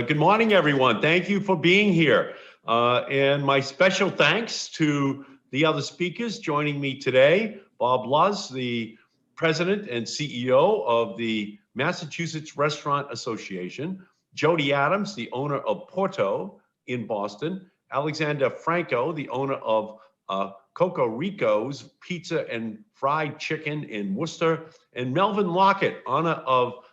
Good morning, everyone. Thank you for being here. And my special thanks to the other speakers joining me today. Bob Luz, the President and CEO of the Massachusetts Restaurant Association. Jody Adams, the owner of Porto in Boston. Alexander Franco, the owner of Coco Rico's Pizza and Fried Chicken in Worcester. And Melvin Lockett, owner of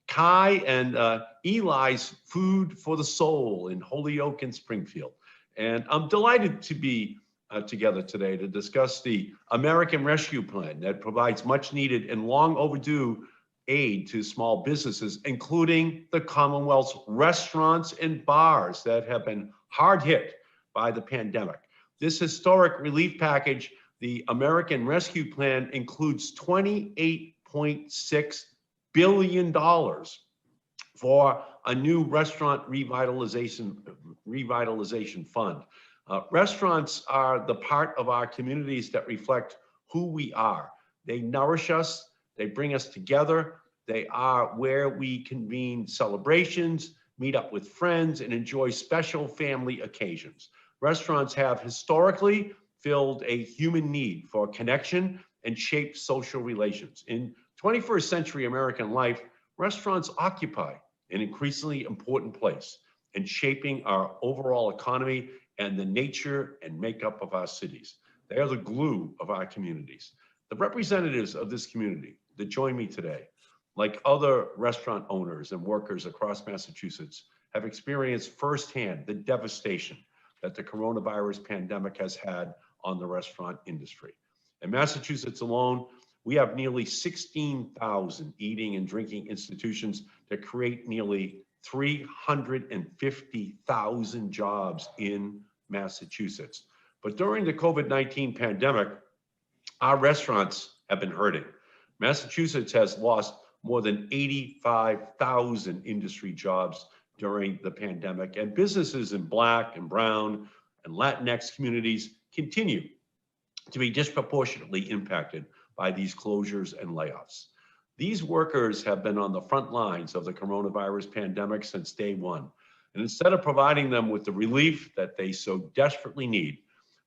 Kai and Eli's Food for the Soul in Holyoke and Springfield. And I'm delighted to be together today to discuss the American Rescue Plan that provides much needed and long overdue aid to small businesses, including the Commonwealth's restaurants and bars that have been hard hit by the pandemic. This historic relief package, the American Rescue Plan, includes $28.6 billion for a new restaurant revitalization fund. Restaurants are the part of our communities that reflect who we are. They nourish us, they bring us together, they are where we convene celebrations, meet up with friends, and enjoy special family occasions. Restaurants have historically filled a human need for connection and shaped social relations. In 21st century American life, restaurants occupy an increasingly important place in shaping our overall economy and the nature and makeup of our cities. They are the glue of our communities. The representatives of this community that join me today, like other restaurant owners and workers across Massachusetts, have experienced firsthand the devastation that the coronavirus pandemic has had on the restaurant industry. In Massachusetts alone, we have nearly 16,000 eating and drinking institutions that create nearly 350,000 jobs in Massachusetts. But during the COVID-19 pandemic, our restaurants have been hurting. Massachusetts has lost more than 85,000 industry jobs during the pandemic, and businesses in Black and Brown and Latinx communities continue to be disproportionately impacted by these closures and layoffs. These workers have been on the front lines of the coronavirus pandemic since day one. And instead of providing them with the relief that they so desperately need,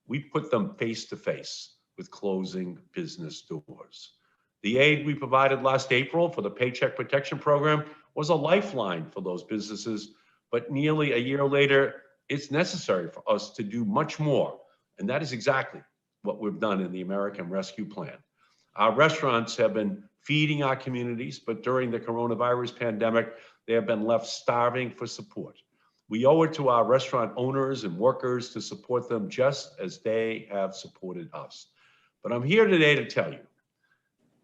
we put them face to face with closing business doors. The aid we provided last April for the Paycheck Protection Program was a lifeline for those businesses, but nearly a year later, it's necessary for us to do much more. And that is exactly what we've done in the American Rescue Plan. Our restaurants have been feeding our communities, but during the coronavirus pandemic, they have been left starving for support. We owe it to our restaurant owners and workers to support them just as they have supported us. But I'm here today to tell you,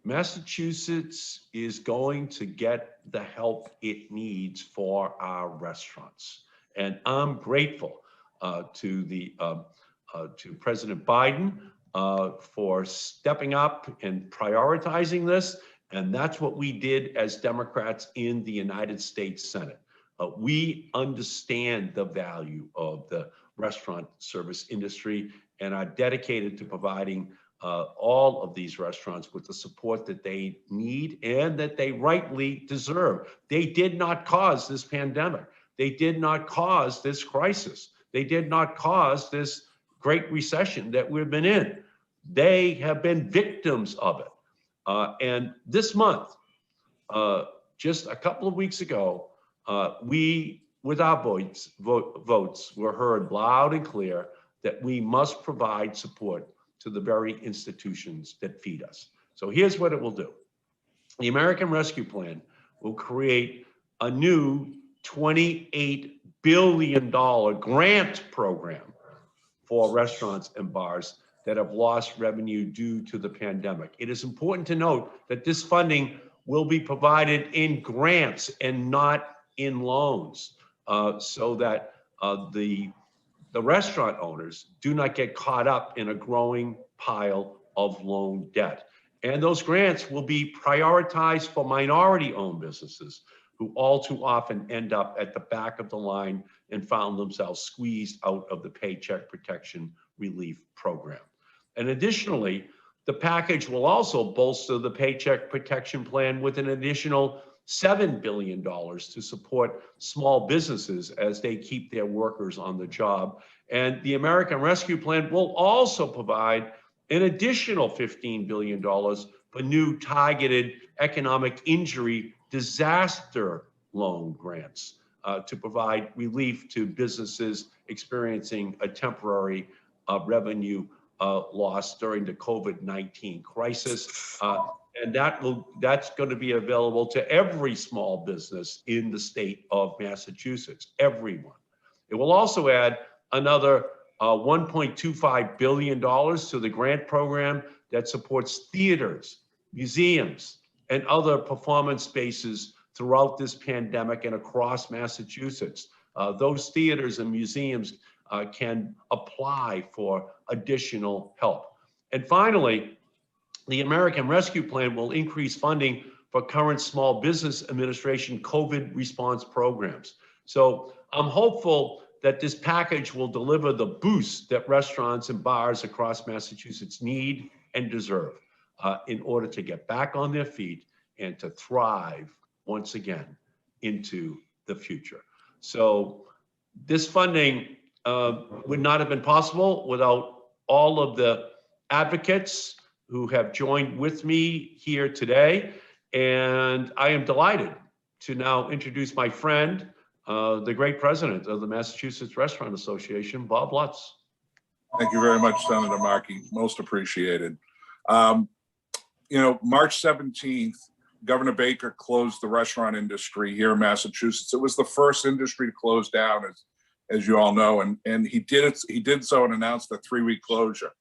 Massachusetts is going to get the help it needs for our restaurants. And I'm grateful to President Biden for stepping up and prioritizing this. And that's what we did as Democrats in the United States Senate. We understand the value of the restaurant service industry and are dedicated to providing all of these restaurants with the support that they need and that they rightly deserve. They did not cause this pandemic. They did not cause this crisis. They did not cause this great recession that we've been in. They have been victims of it. And this month, just a couple of weeks ago, we, with our votes, were heard loud and clear that we must provide support to the very institutions that feed us. So here's what it will do. The American Rescue Plan will create a new $28 billion grant program for restaurants and bars that have lost revenue due to the pandemic. It is important to note that this funding will be provided in grants and not in loans, so that the restaurant owners do not get caught up in a growing pile of loan debt. And those grants will be prioritized for minority-owned businesses who all too often end up at the back of the line and found themselves squeezed out of the Paycheck Protection Relief Program. And additionally, the package will also bolster the Paycheck Protection Plan with an additional $7 billion to support small businesses as they keep their workers on the job. And the American Rescue Plan will also provide an additional $15 billion for new targeted economic injury disaster loan grants to provide relief to businesses experiencing a temporary revenue loss during the COVID-19 crisis. And that's going to be available to every small business in the state of Massachusetts, everyone. It will also add another $1.25 billion to the grant program that supports theaters, museums, and other performance spaces throughout this pandemic and across Massachusetts. Those theaters and museums can apply for additional help. And finally, the American Rescue Plan will increase funding for current Small Business Administration COVID response programs. So I'm hopeful that this package will deliver the boost that restaurants and bars across Massachusetts need and deserve in order to get back on their feet and to thrive once again into the future. So this funding would not have been possible without all of the advocates who have joined with me here today. And I am delighted to now introduce my friend, the great president of the Massachusetts Restaurant Association, Bob Lutz. Thank you very much, Senator Markey. Most appreciated. You know, March 17th, Governor Baker closed the restaurant industry here in Massachusetts. It was the first industry to close down, as you all know, and he did so and announced a 3-week closure.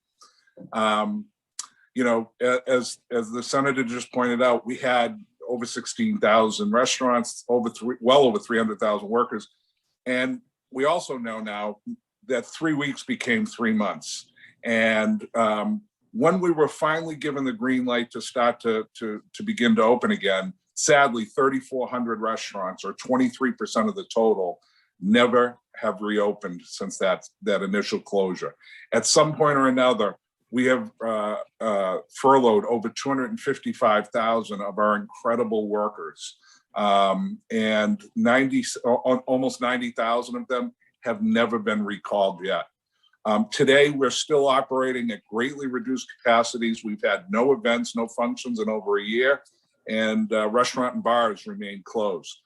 You know, as the senator just pointed out, we had over 16,000 restaurants, well over 300,000 workers, and we also know now that 3 weeks became 3 months. And when we were finally given the green light to start to begin to open again, sadly, 3,400 restaurants, or 23% of the total, never have reopened since that initial closure. At some point or another, we have furloughed over 255,000 of our incredible workers, and almost 90,000 of them have never been recalled yet. Today, we're still operating at greatly reduced capacities. We've had no events, no functions in over a year, and restaurant and bars remain closed.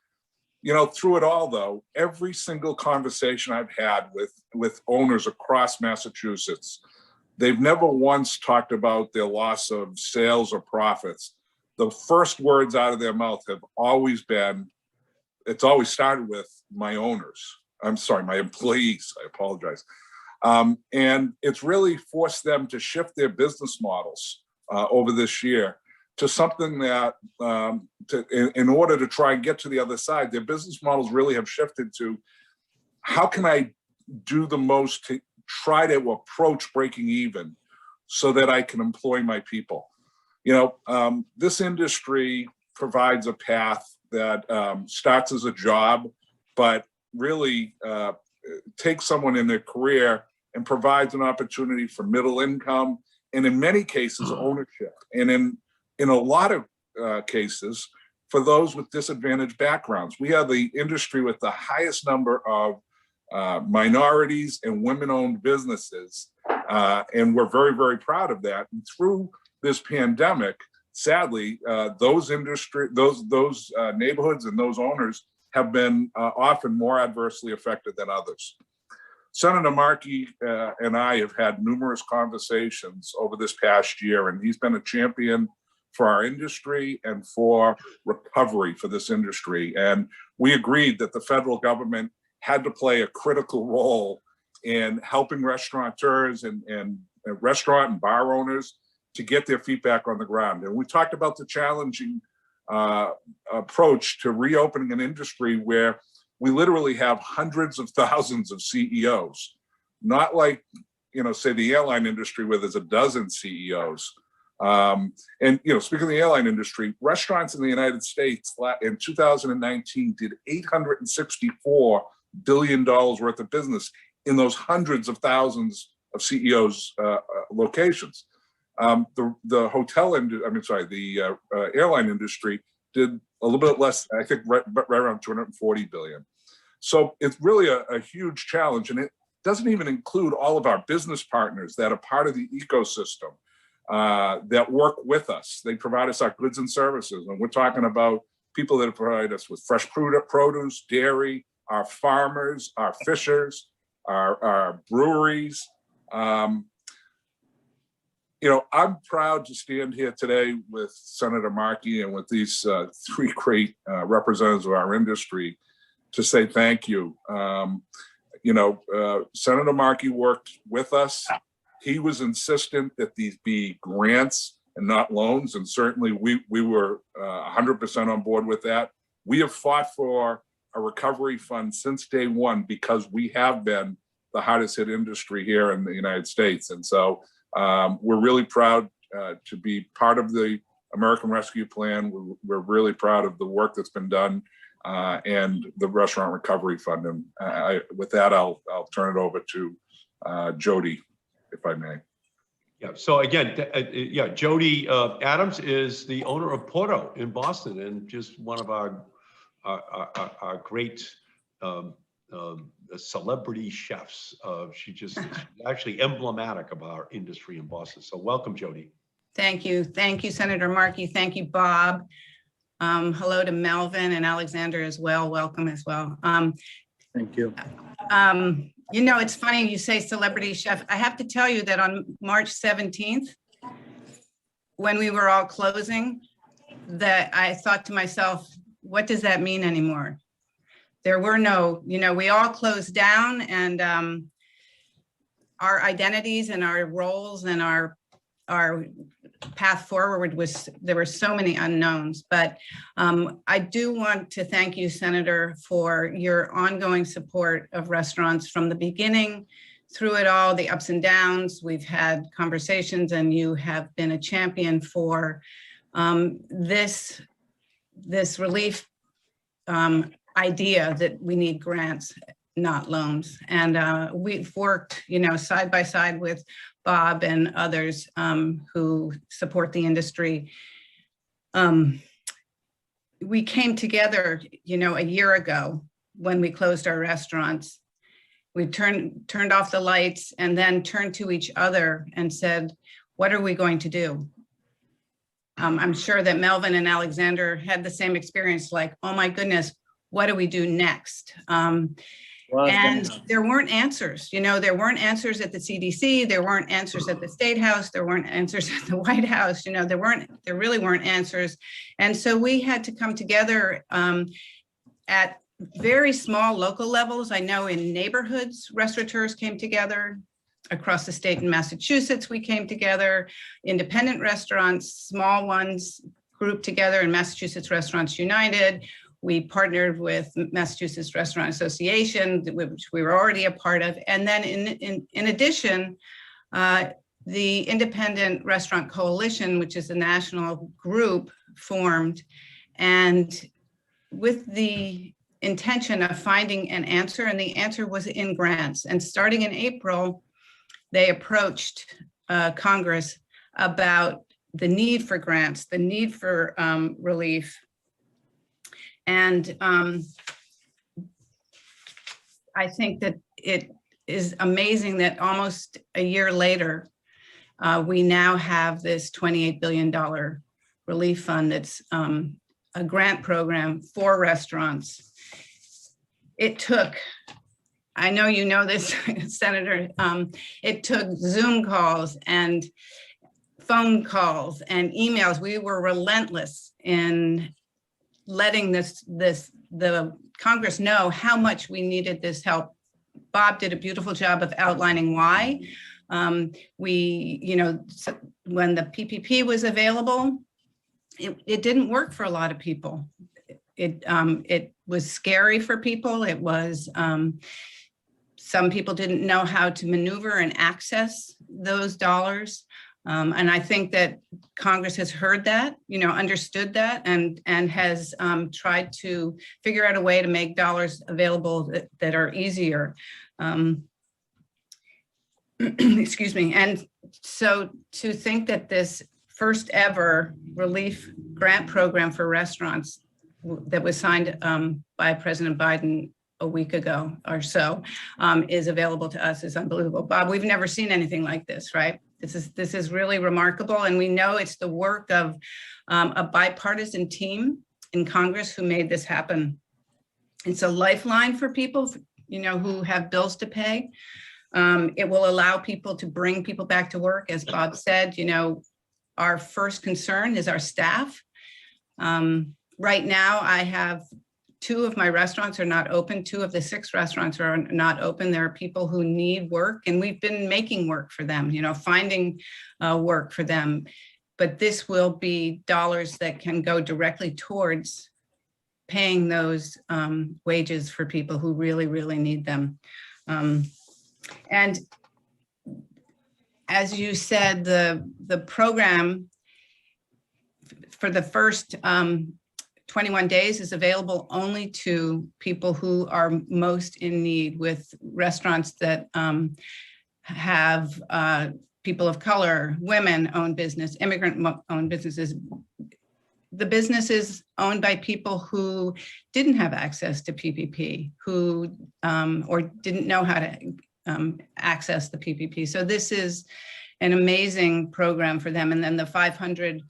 You know, through it all, though, every single conversation I've had with owners across Massachusetts, they've never once talked about their loss of sales or profits. The first words out of their mouth have always been, it's always started with my owners. I'm sorry, my employees, I apologize. And it's really forced them to shift their business models over this year to something that, in order to try and get to the other side, their business models really have shifted to, how can I do the most to try to approach breaking even so that I can employ my people? You know, this industry provides a path that starts as a job, but really takes someone in their career and provides an opportunity for middle income, and in many cases, ownership. And in a lot of cases, for those with disadvantaged backgrounds. We have the industry with the highest number of minorities and women-owned businesses, and we're very, very proud of that. And through this pandemic, sadly, those neighborhoods and those owners have been often more adversely affected than others. Senator Markey and I have had numerous conversations over this past year, and he's been a champion for our industry and for recovery for this industry. And we agreed that the federal government had to play a critical role in helping restaurateurs and restaurant and bar owners to get their feet back on the ground. And we talked about the challenging approach to reopening an industry where we literally have hundreds of thousands of CEOs, not like, you know, say the airline industry where there's a dozen CEOs. And, you know, speaking of the airline industry, restaurants in the United States in 2019 did $864 billion worth of business in those hundreds of thousands of CEOs' locations. The airline industry did a little bit less, I think right around 240 billion. So it's really a huge challenge, and it doesn't even include all of our business partners that are part of the ecosystem that work with us. They provide us our goods and services, and we're talking about people that provide us with fresh produce, dairy, our farmers, our fishers, our breweries. You know, I'm proud to stand here today with Senator Markey and with these three great representatives of our industry to say thank you. You know, Senator Markey worked with us. He was insistent that these be grants and not loans, and certainly we were 100% on board with that. We have fought for a recovery fund since day one because we have been the hardest hit industry here in the United States. And so we're really proud to be part of the American Rescue Plan. We're really proud of the work that's been done and the Restaurant Recovery Fund. And with that, I'll turn it over to Jody, if I may. Yeah. So again, yeah, Jody Adams is the owner of Porto in Boston, and just one of our great celebrity chefs. She just is actually emblematic of our industry in Boston. So welcome, Jody. Thank you, Senator Markey. Thank you, Bob. Hello to Melvin and Alexander as well. Welcome as well. Thank you. You know, it's funny you say celebrity chef. I have to tell you that on March 17th, when we were all closing, that I thought to myself, what does that mean anymore? There were no, you know, we all closed down, and our identities and our roles and our path forward was, there were so many unknowns. But I do want to thank you, Senator, for your ongoing support of restaurants from the beginning through it all, the ups and downs. We've had conversations, and you have been a champion for this relief idea that we need grants, not loans. And we've worked, you know, side by side with Bob and others who support the industry. We came together, you know, a year ago when we closed our restaurants. We turned off the lights and then turned to each other and said, what are we going to do? I'm sure that Melvin and Alexander had the same experience, like, oh my goodness, what do we do next? And there weren't answers, you know, there weren't answers at the CDC, there weren't answers at the State House, there weren't answers at the White House, you know, there really weren't answers. And so we had to come together at very small local levels. I know in neighborhoods, restaurateurs came together. Across the state in Massachusetts, we came together. Independent restaurants, small ones, grouped together in Massachusetts Restaurants United. We partnered with Massachusetts Restaurant Association, which we were already a part of. And then in addition, the Independent Restaurant Coalition, which is a national group, formed, and with the intention of finding an answer, and the answer was in grants. And starting in April, they approached Congress about the need for grants, the need for relief. And I think that it is amazing that almost a year later, we now have this $28 billion relief fund that's a grant program for restaurants. It took, I know you know this, Senator, it took Zoom calls and phone calls and emails. We were relentless in letting the Congress know how much we needed this help. Bob did a beautiful job of outlining why. We, you know, when the PPP was available, it didn't work for a lot of people. It was scary for people. It was, some people didn't know how to maneuver and access those dollars. And I think that Congress has heard that, you know, understood that, and has tried to figure out a way to make dollars available that are easier. Excuse me. And so to think that this first ever relief grant program for restaurants that was signed by President Biden a week ago or so is available to us is unbelievable. Bob, we've never seen anything like this, right? This is really remarkable. And we know it's the work of a bipartisan team in Congress who made this happen. It's a lifeline for people, who have bills to pay. It will allow people to bring people back to work. As Bob said, our first concern is our staff. Right now, I have 2 of my restaurants are not open. 2 of the 6 restaurants are not open. There are people who need work, and we've been making work for them, finding work for them. But this will be dollars that can go directly towards paying those wages for people who really, really need them. And as you said, the program for the first 21 days is available only to people who are most in need, with restaurants that have people of color, women-owned business, immigrant-owned businesses. The businesses owned by people who didn't have access to PPP, who or didn't know how to access the PPP. So this is an amazing program for them. And then the $500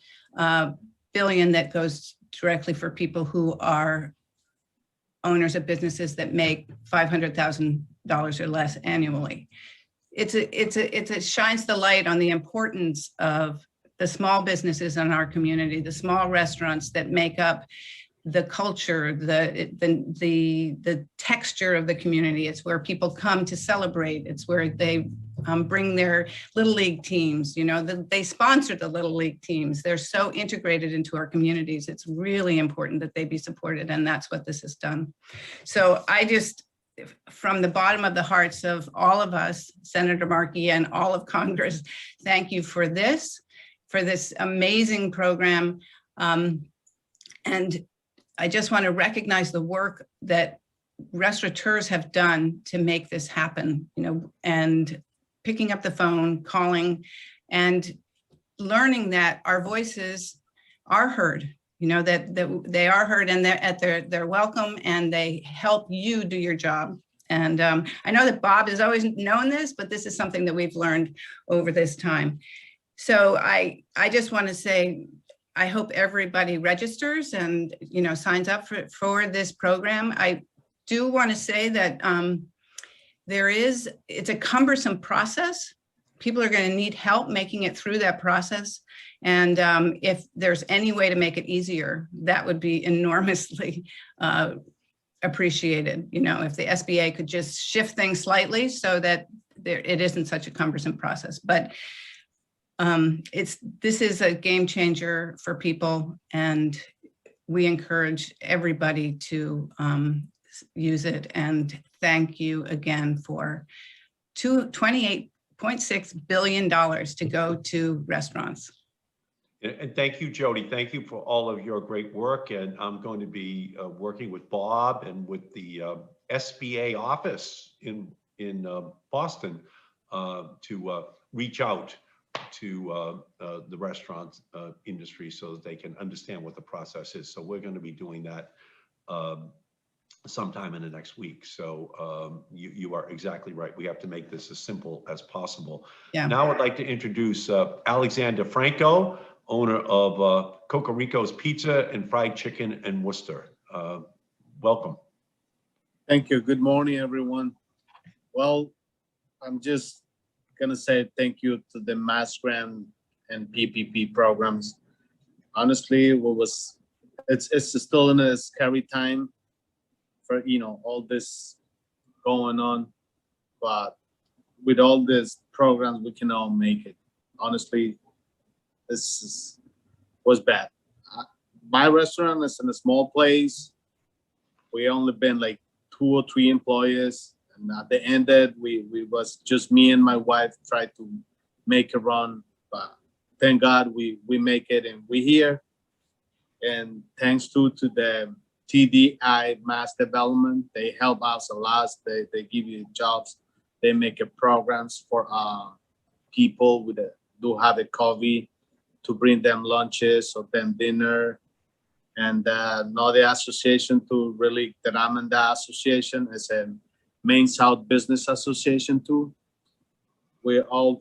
billion that goes directly for people who are owners of businesses that make $500,000 or less annually. It shines the light on the importance of the small businesses in our community, the small restaurants that make up the culture, the texture of the community. It's where people come to celebrate. It's where they bring their Little League teams, they sponsor the Little League teams. They're so integrated into our communities. It's really important that they be supported, and that's what this has done. So I just, from the bottom of the hearts of all of us, Senator Markey and all of Congress, thank you for this amazing program. And I just want to recognize the work that restaurateurs have done to make this happen, and picking up the phone, calling, and learning that our voices are heard, that they are heard, and they're welcome, and they help you do your job. And I know that Bob has always known this, but this is something that we've learned over this time. So I just want to say, I hope everybody registers and, signs up for this program. I do want to say that it's a cumbersome process. People are going to need help making it through that process. And if there's any way to make it easier, that would be enormously appreciated. If the SBA could just shift things slightly so that it isn't such a cumbersome process. But this is a game changer for people, and we encourage everybody to use it. And thank you again for $28.6 billion to go to restaurants. And thank you, Jody. Thank you for all of your great work. And I'm going to be working with Bob and with the SBA office in Boston to reach out to the restaurant industry so that they can understand what the process is. So we're going to be doing that sometime in the next week. So you are exactly right. We have to make this as simple as possible. Yeah. Now I'd like to introduce Alexander Franco, owner of Cocorico's Pizza and Fried Chicken in Worcester. Welcome. Thank you. Good morning, everyone. Well, I'm just going to say thank you to the Mass Grant and PPP programs. Honestly, it's still in a scary time for, all this going on, but with all these programs, we can all make it. Honestly, was bad. My restaurant is in a small place. We only been like 2 or 3 employees. And at the end that we was just me and my wife tried to make a run, but thank God we make it and we're here. And thanks to the TDI Mass Development, they help us a lot. They give you jobs. They make programs for people do have a COVID to bring them lunches or them dinner. And now the association to really, that I'm in the association is a Main South Business Association too. We all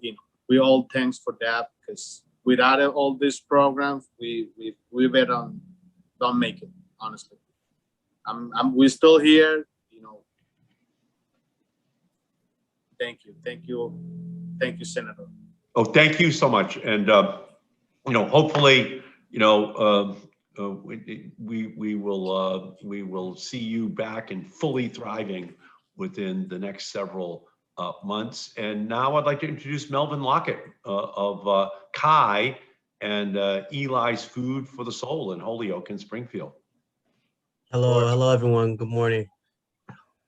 thanks for that, because without all these programs, we don't make it, honestly. We're still here, Thank you, Senator. Oh, thank you so much. And, hopefully, we will see you back and fully thriving within the next several months. And now I'd like to introduce Melvin Lockett of Kai and Eli's Food for the Soul in Holyoke and Springfield. Hello, everyone. Good morning.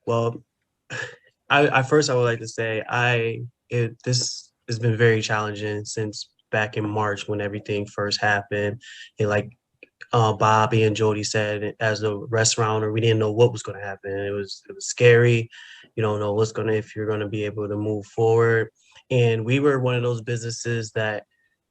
Well, I first would like to say this has been very challenging since back in March when everything first happened. And like Bobby and Jody said, as a restaurateur, we didn't know what was going to happen. It was scary. You don't know if you're going to be able to move forward. And we were one of those businesses that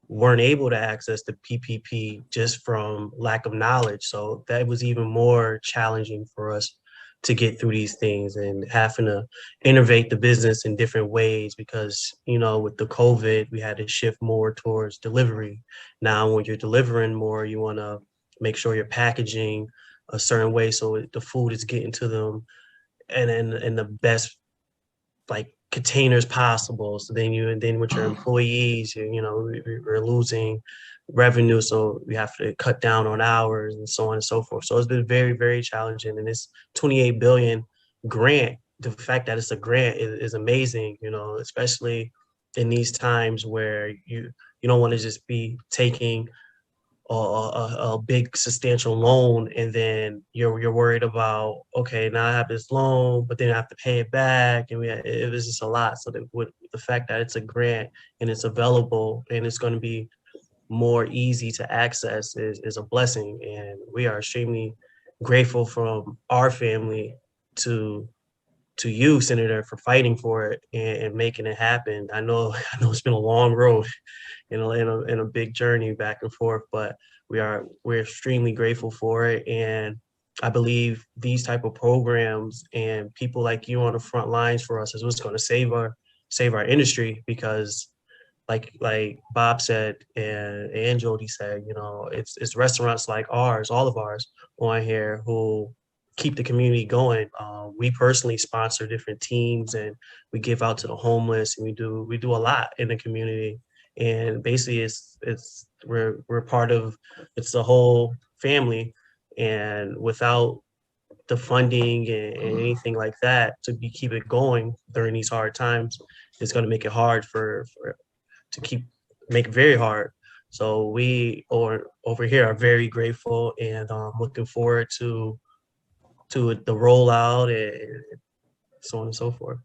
weren't able to access the PPP just from lack of knowledge. So that was even more challenging for us to get through these things and having to innovate the business in different ways because, with the COVID, we had to shift more towards delivery. Now, when you're delivering more, you want to make sure you're packaging a certain way so the food is getting to them and in the best containers possible. So then with your employees, we're losing revenue, so we have to cut down on hours and so on and so forth. So it's been very, very challenging. And this 28 billion grant, the fact that it's a grant is amazing, especially in these times where you don't want to just be taking a big substantial loan and then you're worried about, okay, now I have this loan, but then I have to pay it back, and it was just a lot. So with the fact that it's a grant and it's available and it's going to be more easy to access is a blessing, and we are extremely grateful from our family to you, Senator, for fighting for it and making it happen. I know it's been a long road, in a big journey back and forth, but we're extremely grateful for it. And I believe these type of programs and people like you on the front lines for us is what's going to save our industry, because like Bob said and Jody said, it's restaurants like ours, all of ours on here, who keep the community going. We personally sponsor different teams and we give out to the homeless, and we do a lot in the community. And basically we're part of, it's the whole family. And without the funding and anything like that to keep it going during these hard times, it's going to make it hard make it very hard. So we over here are very grateful and looking forward to the rollout and so on and so forth.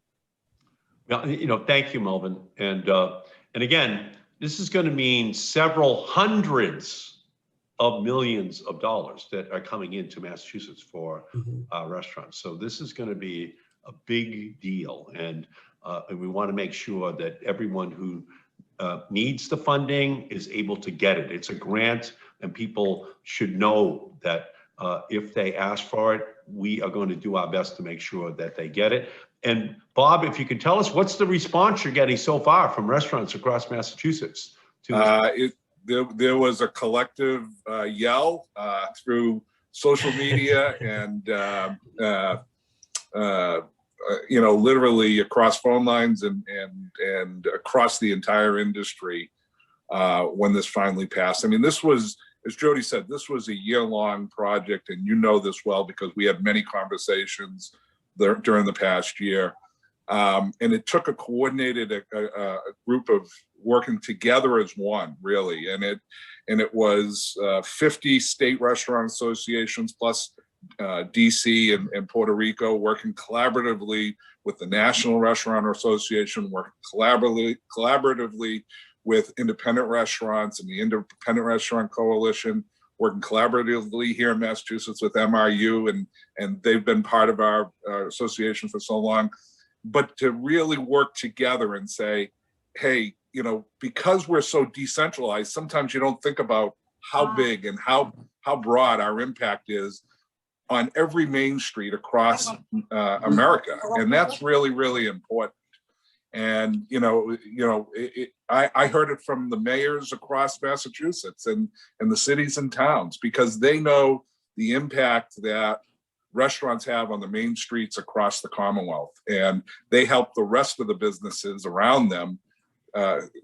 Thank you, Melvin. And again, this is going to mean several hundreds of millions of dollars that are coming into Massachusetts for restaurants. So this is going to be a big deal. And we want to make sure that everyone who needs the funding is able to get it. It's a grant, and people should know that if they ask for it, we are going to do our best to make sure that they get it. And Bob, if you could tell us, what's the response you're getting so far from restaurants across Massachusetts? There was a collective yell through social media and literally across phone lines and across the entire industry when this finally passed. I mean, this was, as Jody said, this was a year-long project, and you know this well because we had many conversations there during the past year. And it took a coordinated a group of working together as one, really. And it was 50 state restaurant associations plus DC and Puerto Rico working collaboratively with the National Restaurant Association, working collaboratively with independent restaurants and the Independent Restaurant Coalition, working collaboratively here in Massachusetts with MRU, and they've been part of our association for so long. But to really work together and say, hey, because we're so decentralized, sometimes you don't think about how big and how how broad our impact is on every main street across America. And that's really, really important. And, I heard it from the mayors across Massachusetts and the cities and towns, because they know the impact that restaurants have on the main streets across the Commonwealth. And they help the rest of the businesses around them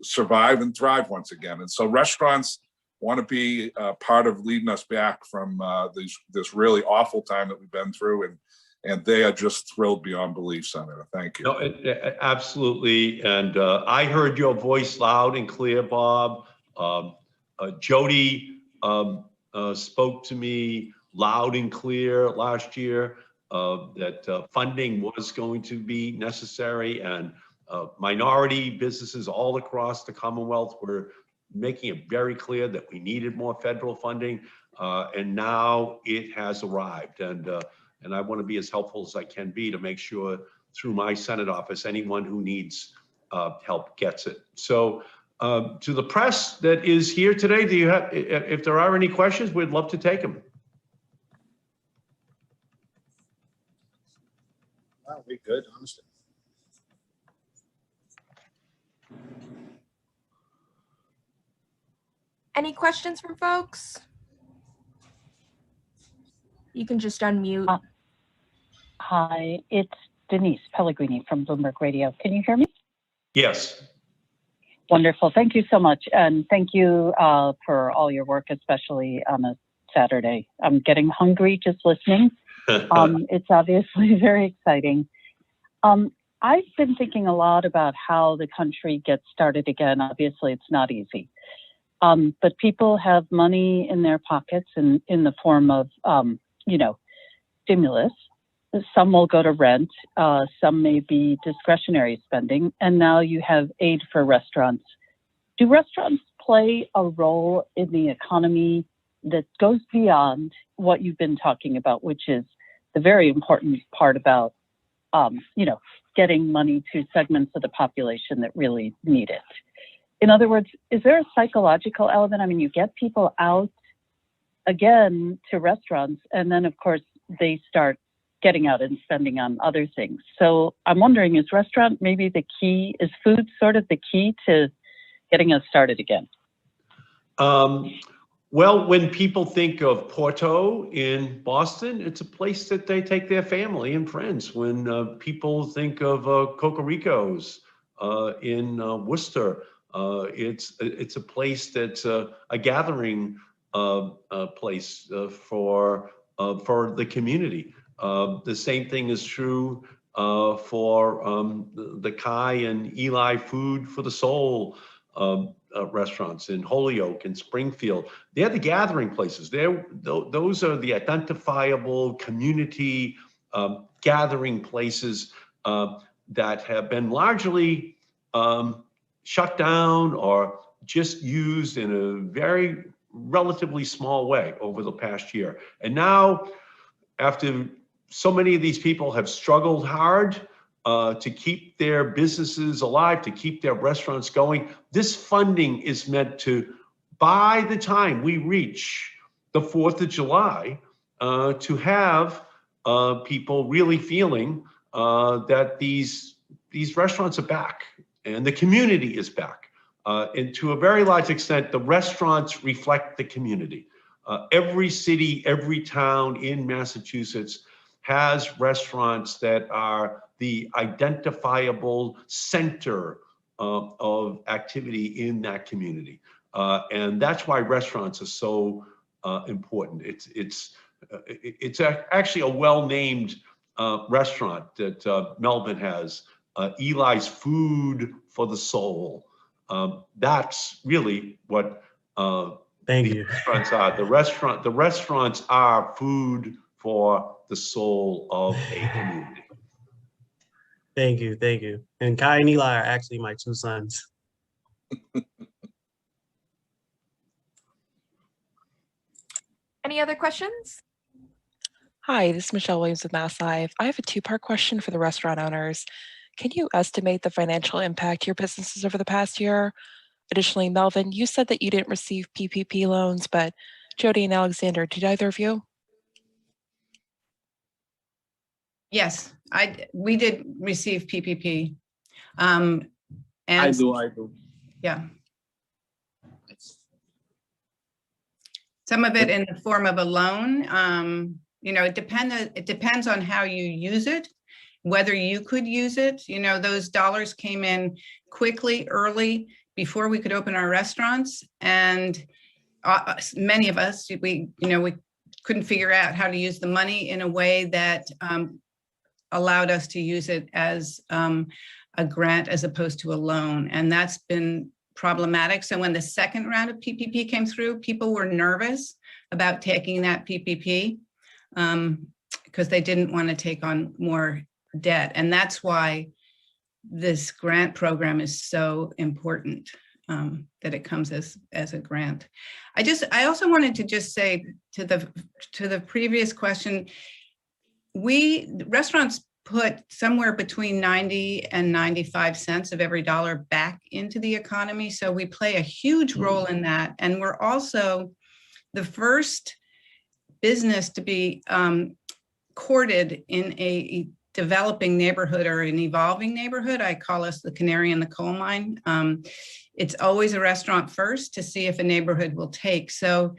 survive and thrive once again. And so restaurants want to be part of leading us back from this really awful time that we've been through. And they are just thrilled beyond belief, Senator. Thank you. No, absolutely. And I heard your voice loud and clear, Bob. Jody spoke to me loud and clear last year that funding was going to be necessary, and minority businesses all across the Commonwealth were making it very clear that we needed more federal funding, and now it has arrived. And I want to be as helpful as I can be to make sure through my Senate office, anyone who needs help gets it. So to the press that is here today, if there are any questions, we'd love to take them. Wow, we're good, honestly. Any questions from folks? You can just unmute. Hi, it's Denise Pellegrini from Bloomberg Radio. Can you hear me? Yes. Wonderful. Thank you so much. And thank you for all your work, especially on a Saturday. I'm getting hungry just listening. It's obviously very exciting. I've been thinking a lot about how the country gets started again. Obviously, it's not easy. But people have money in their pockets in the form of, stimulus. Some will go to rent. Some may be discretionary spending. And now you have aid for restaurants. Do restaurants play a role in the economy that goes beyond what you've been talking about, which is the very important part about, getting money to segments of the population that really need it? In other words, is there a psychological element? I mean, you get people out again to restaurants, and then of course they start getting out and spending on other things. So I'm wondering, is restaurant maybe the key? Is food sort of the key to getting us started again? Well, when people think of Porto in Boston, it's a place that they take their family and friends. When people think of Cocorico's in Worcester, it's a place that's a gathering place for the community. The same thing is true for the Kai and Eli Food for the Soul restaurants in Holyoke and Springfield. They're the gathering places. Those are the identifiable community gathering places that have been largely shut down or just used in a very relatively small way over the past year. And now, after so many of these people have struggled hard to keep their businesses alive, to keep their restaurants going, this funding is meant to, by the time we reach the 4th of July, to have people really feeling that these restaurants are back and the community is back. And to a very large extent, the restaurants reflect the community. Every city, every town in Massachusetts has restaurants that are the identifiable center of activity in that community. And that's why restaurants are so important. It's actually a well-named restaurant that Melbourne has, Eli's Food for the Soul. That's really what Thank you. restaurants are. The restaurants are food for the soul of a community. Thank you. Thank you. And Kai and Eli are actually my two sons. Any other questions? Hi, this is Michelle Williams with Mass Live. I have a two-part question for the restaurant owners. Can you estimate the financial impact to your businesses over the past year? Additionally, Melvin, you said that you didn't receive PPP loans, but Jody and Alexander, did either of you? Yes, we did receive PPP. I And do. yeah, some of it in the form of a loan. You know, it depends on how you use it, whether you could use it. You know, those dollars came in quickly, early, before we could open our restaurants. And many of us, we couldn't figure out how to use the money in a way that allowed us to use it as a grant as opposed to a loan. And that's been problematic. So when the second round of PPP came through, people were nervous about taking that PPP because they didn't want to take on more debt. And that's why this grant program is so important, that it comes as a grant. I also wanted to just say to the previous question, restaurants put somewhere between 90 and 95 cents of every dollar back into the economy. So we play a huge role in that. And we're also the first business to be courted in a developing neighborhood or an evolving neighborhood. I call us the canary in the coal mine. It's always a restaurant first to see if a neighborhood will take. So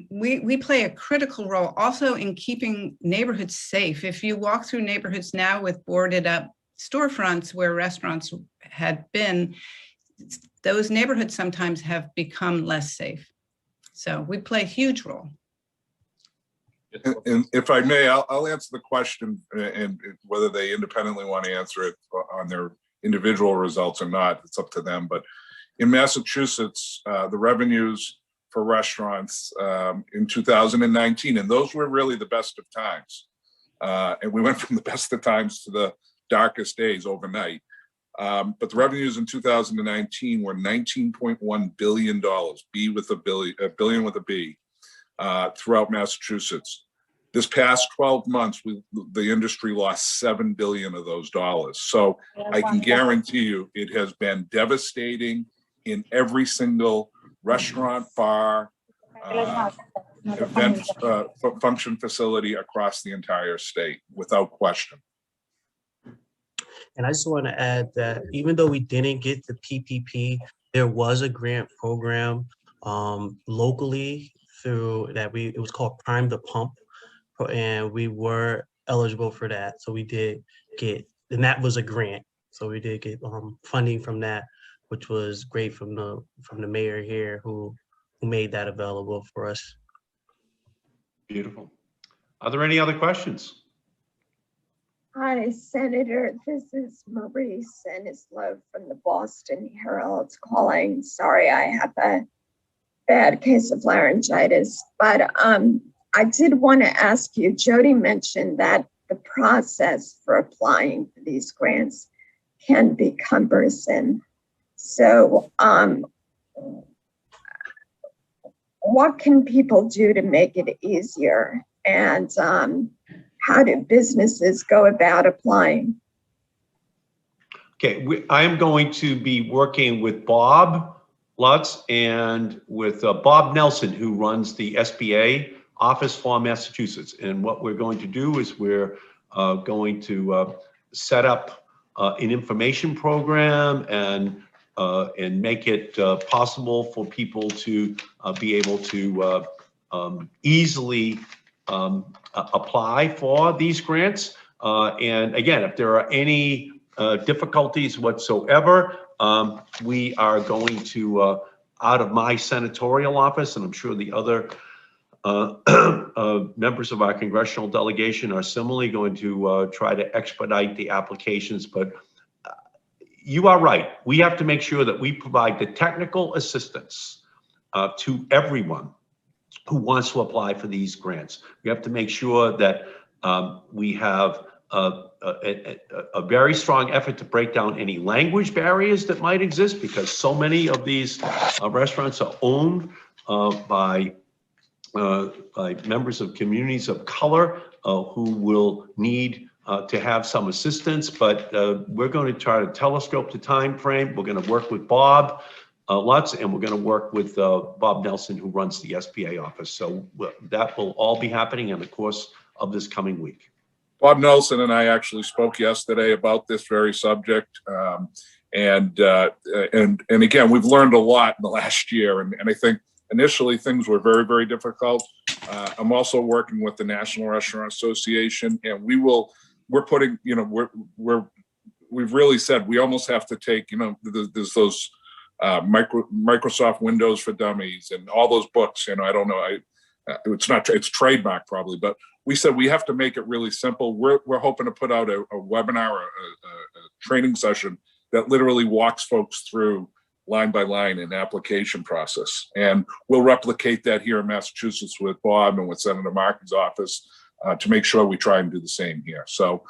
we play a critical role also in keeping neighborhoods safe. If you walk through neighborhoods now with boarded up storefronts where restaurants had been, those neighborhoods sometimes have become less safe. So we play a huge role. And if I may, I'll answer the question, and whether they independently want to answer it on their individual results or not, it's up to them. But in Massachusetts, the revenues for restaurants in 2019, and those were really the best of times. And we went from the best of times to the darkest days overnight. But the revenues in 2019 were $19.1 billion, a billion with a B, throughout Massachusetts. This past 12 months, the industry lost $7 billion of those dollars. So I can guarantee you it has been devastating in every single restaurant, bar, event, function facility across the entire state, without question. And I just want to add that even though we didn't get the PPP, there was a grant program locally through that it was called Prime the Pump, and we were eligible for that. So we did get, and that was a grant. So we did get funding from that, which was great from the mayor here who made that available for us. Beautiful. Are there any other questions? Hi, Senator. This is Marie Stanislav from the Boston Herald calling. Sorry, I have a bad case of laryngitis, but I did want to ask you, Jody mentioned that the process for applying for these grants can be cumbersome. So what can people do to make it easier? And how do businesses go about applying? Okay, I am going to be working with Bob Lutz and with Bob Nelson, who runs the SBA office for Massachusetts. And what we're going to do is we're going to set up an information program and make it possible for people to be able to easily apply for these grants. And again, if there are any difficulties whatsoever, we are going to, out of my senatorial office, and I'm sure the other members of our congressional delegation are similarly going to try to expedite the applications. But you are right. We have to make sure that we provide the technical assistance to everyone who wants to apply for these grants. We have to make sure that we have a very strong effort to break down any language barriers that might exist, because so many of these restaurants are owned by members of communities of color who will need to have some assistance. But we're going to try to telescope the time frame. We're going to work with Bob lots, and we're going to work with Bob Nelson, who runs the SBA office. So that will all be happening in the course of this coming week. Bob Nelson and I actually spoke yesterday about this very subject. And again, we've learned a lot in the last year. And I think initially things were very, very difficult. I'm also working with the National Restaurant Association, and we're putting, we've really said we almost have to take, there's those Microsoft Windows for Dummies and all those books. I don't know, it's trademark probably, but we said we have to make it really simple. We're hoping to put out a webinar, a training session that literally walks folks through line by line an application process. And we'll replicate that here in Massachusetts with Bob and with Senator Markey's office to make sure we try and do the same here. So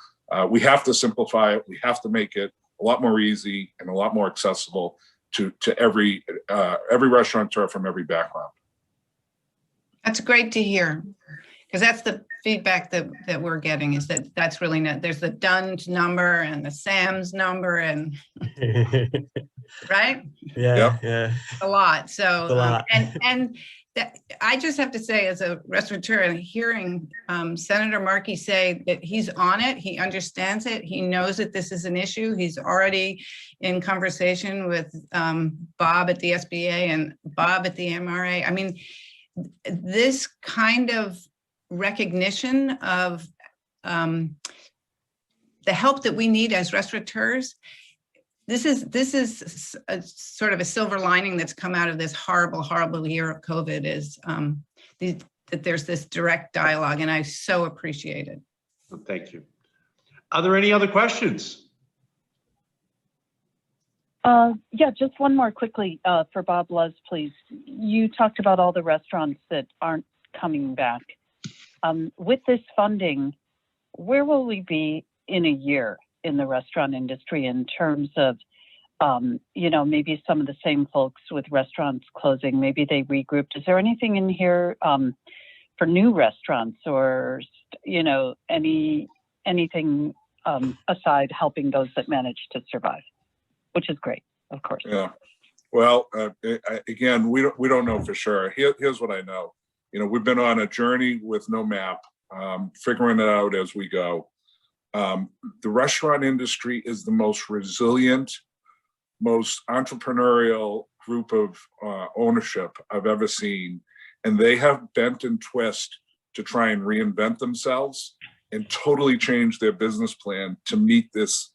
we have to simplify it. We have to make it a lot more easy and a lot more accessible to every restaurateur from every background. That's great to hear, because that's the feedback that we're getting, is that's really not, there's the Dunn's number and the Sam's number and right? Yeah. A lot. So A lot. and that, I just have to say, as a restaurateur, and hearing Senator Markey say that he's on it, he understands it, he knows that this is an issue. He's already in conversation with Bob at the SBA and Bob at the MRA. I mean, this kind of recognition of the help that we need as restaurateurs, this is a sort of a silver lining that's come out of this horrible year of COVID, is that there's this direct dialogue, and I so appreciate it. Thank you. Are there any other questions? Yeah, just one more quickly for Bob Luz, please. You talked about all the restaurants that aren't coming back. With this funding, where will we be in a year in the restaurant industry in terms of, maybe some of the same folks with restaurants closing, maybe they regrouped? Is there anything in here for new restaurants or, anything aside helping those that managed to survive, which is great, of course. Yeah. Well, again, we don't know for sure. Here's what I know. We've been on a journey with no map, figuring it out as we go. The restaurant industry is the most resilient, most entrepreneurial group of ownership I've ever seen. And they have bent and twist to try and reinvent themselves and totally change their business plan to meet this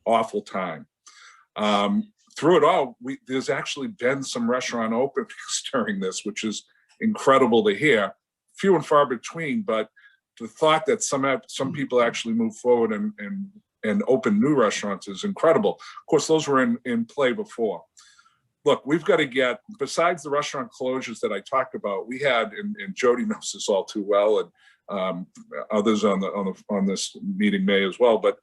awful time. Through it all, there's actually been some restaurant openings during this, which is incredible to hear. Few and far between, but the thought that some people actually move forward and open new restaurants is incredible. Of course, those were in play before. Look, we've got to get, besides the restaurant closures that I talked about, we had, and Jody knows this all too well, and others on this meeting may as well, but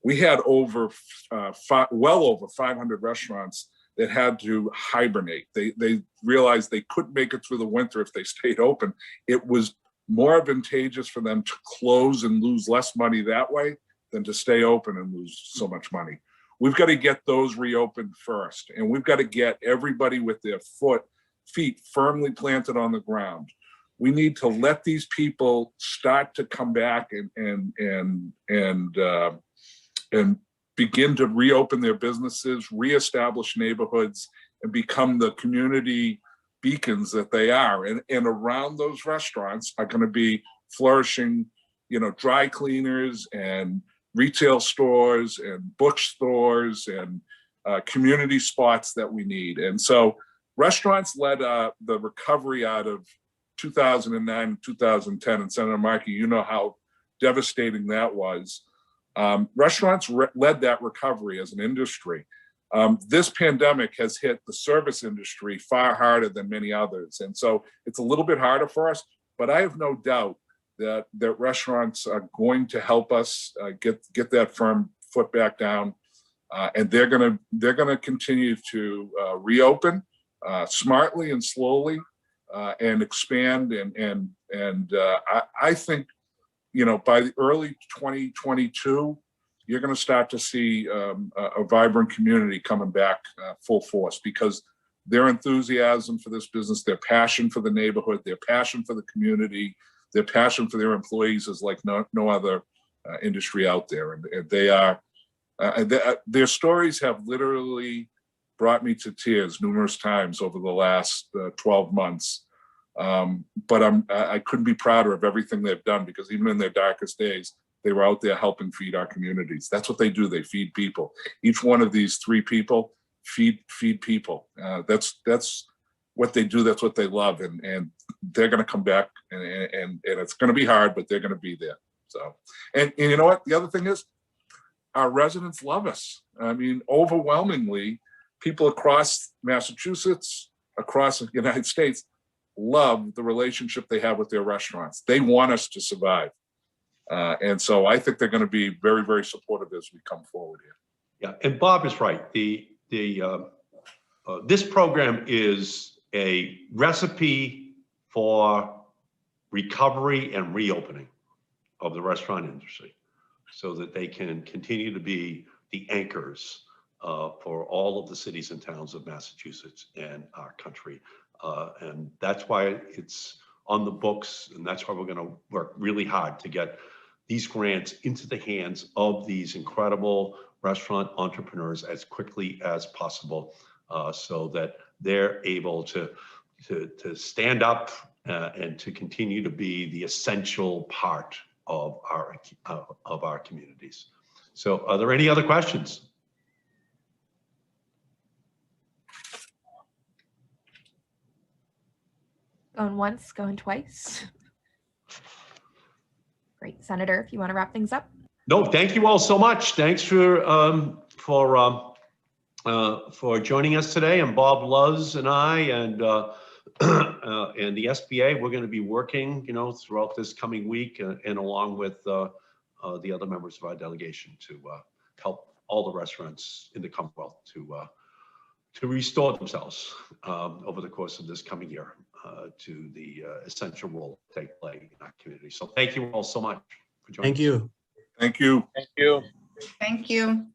we had well over 500 restaurants that had to hibernate. They realized they couldn't make it through the winter if they stayed open. It was more advantageous for them to close and lose less money that way than to stay open and lose so much money. We've got to get those reopened first, and we've got to get everybody with their feet firmly planted on the ground. We need to let these people start to come back and begin to reopen their businesses, reestablish neighborhoods, and become the community beacons that they are. And around those restaurants are going to be flourishing, dry cleaners and retail stores and bookstores and community spots that we need. And so restaurants led the recovery out of 2009 and 2010. And Senator Markey, you know how devastating that was. Restaurants led that recovery as an industry. This pandemic has hit the service industry far harder than many others. And so it's a little bit harder for us, but I have no doubt that restaurants are going to help us get that firm foot back down. And they're gonna continue to reopen smartly and slowly and expand. And I think, by the early 2022, you're going to start to see a vibrant community coming back full force, because their enthusiasm for this business, their passion for the neighborhood, their passion for the community, their passion for their employees is like no other industry out there. And they are, their stories have literally brought me to tears numerous times over the last 12 months. But I couldn't be prouder of everything they've done, because even in their darkest days, they were out there helping feed our communities. That's what they do. They feed people. Each one of these 3 people feed people. That's what they do. That's what they love. And they're going to come back, and it's going to be hard, but they're going to be there. So, and you know what? The other thing is, our residents love us. I mean, overwhelmingly, people across Massachusetts, across the United States, love the relationship they have with their restaurants. They want us to survive. And so I think they're going to be very, very supportive as we come forward here. Yeah, and Bob is right. This program is a recipe for recovery and reopening of the restaurant industry, so that they can continue to be the anchors for all of the cities and towns of Massachusetts and our country. And that's why it's on the books, and that's why we're going to work really hard to get these grants into the hands of these incredible restaurant entrepreneurs as quickly as possible, so that they're able to stand up and to continue to be the essential part of our communities. So are there any other questions? Going once, going twice. Great, Senator, if you want to wrap things up. No, thank you all so much. Thanks for joining us today. And Bob Luz and I and the SBA, we're going to be working, throughout this coming week and along with the other members of our delegation to help all the restaurants in the Commonwealth to restore themselves over the course of this coming year to the essential role they play in our community. So thank you all so much for joining us. Thank you. Thank you. Thank you. Thank you.